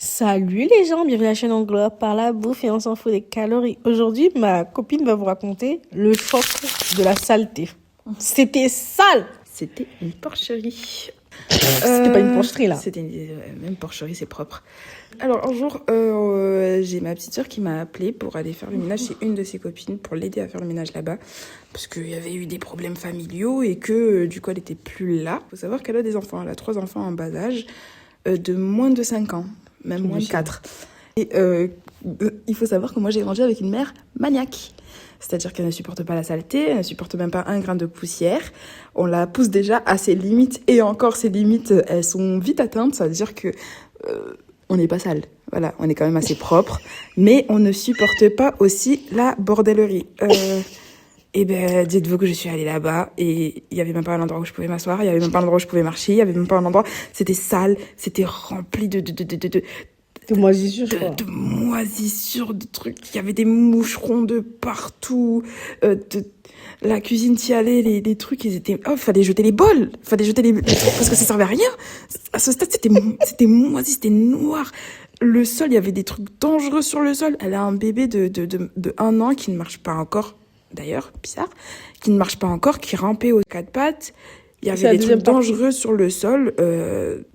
Salut les gens, bienvenue à la chaîne Anglois par la bouffe et on s'en fout des calories. Aujourd'hui, ma copine va vous raconter le choc de la saleté. C'était sale. C'était une porcherie. C'était pas une porcherie là. C'était même porcherie, c'est propre. Alors un jour, j'ai ma petite soeur qui m'a appelée pour aller faire le ménage chez une de ses copines, pour l'aider à faire le ménage là-bas, parce qu'il y avait eu des problèmes familiaux et que du coup elle était plus là. Faut savoir qu'elle a des enfants, elle a 3 enfants en bas âge, de moins de 5 ans, même moins de 4. Et il faut savoir que moi j'ai grandi avec une mère maniaque. C'est-à-dire qu'elle ne supporte pas la saleté, elle ne supporte même pas un grain de poussière. On la pousse déjà à ses limites, et encore ses limites, elles sont vite atteintes. Ça veut dire que on n'est pas sale. Voilà, on est quand même assez propre, mais on ne supporte pas aussi la bordellerie. Et ben, dites-vous que je suis allée là-bas et il y avait même pas un endroit où je pouvais m'asseoir, il y avait même pas un endroit où je pouvais marcher, il y avait même pas un endroit. C'était sale, c'était rempli de moisissure, je crois. de moisissures, de trucs. Il y avait des moucherons de partout. La cuisine, t'y allais, les trucs, ils étaient... Oh, fallait jeter les bols. Fallait jeter les trucs parce que ça servait à rien. À ce stade, c'était moisi, c'était noir. Le sol, il y avait des trucs dangereux sur le sol. Elle a un bébé de 1 an qui ne marche pas encore. D'ailleurs, bizarre. Qui ne marche pas encore, qui rampait aux 4 pattes. Il y avait des trucs dangereux sur le sol.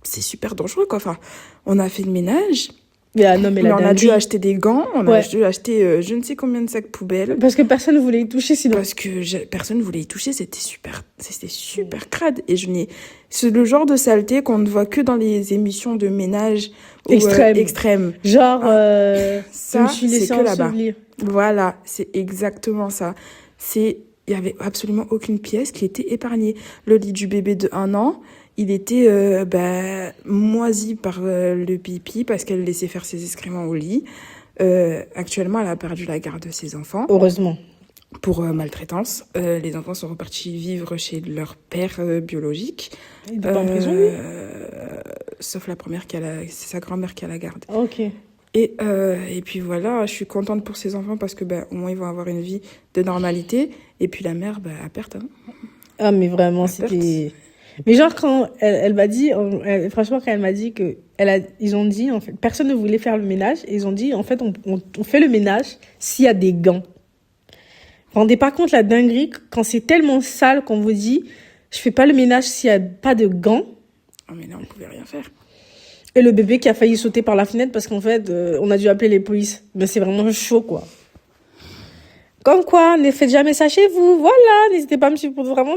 C'est super dangereux, quoi. Enfin, on a fait le ménage. Mais on a dû acheter des gants, on a dû acheter je ne sais combien de sacs poubelles. Parce que personne ne voulait y toucher sinon. Parce que personne ne voulait y toucher, c'était super crade. Et c'est le genre de saleté qu'on ne voit que dans les émissions de ménage extrêmes. Genre, ça, c'est que là-bas. Voilà, c'est exactement ça. Il y avait absolument aucune pièce qui était épargnée. Le lit du bébé de 1 an, il était moisi par le pipi parce qu'elle laissait faire ses excréments au lit. Actuellement, elle a perdu la garde de ses enfants. Heureusement. Pour maltraitance. Les enfants sont repartis vivre chez leur père biologique. Il n'est pas en prison, lui sauf la première, c'est sa grand-mère qui a la garde. Ok. Et puis voilà, je suis contente pour ses enfants parce que au moins ils vont avoir une vie de normalité. Et puis la mère, à perte. Hein. Ah, mais vraiment, c'était... Mais genre, quand elle m'a dit, franchement, quand elle m'a dit que, ils ont dit, en fait, personne ne voulait faire le ménage, et ils ont dit, en fait, on fait le ménage s'il y a des gants. Vous vous rendez pas compte la dinguerie, quand c'est tellement sale qu'on vous dit, je fais pas le ménage s'il y a pas de gants. Oh, mais là, on pouvait rien faire. Et le bébé qui a failli sauter par la fenêtre parce qu'en fait, on a dû appeler les polices. Mais c'est vraiment chaud, quoi. Comme quoi, ne faites jamais ça chez vous. Voilà, n'hésitez pas à me suivre pour vraiment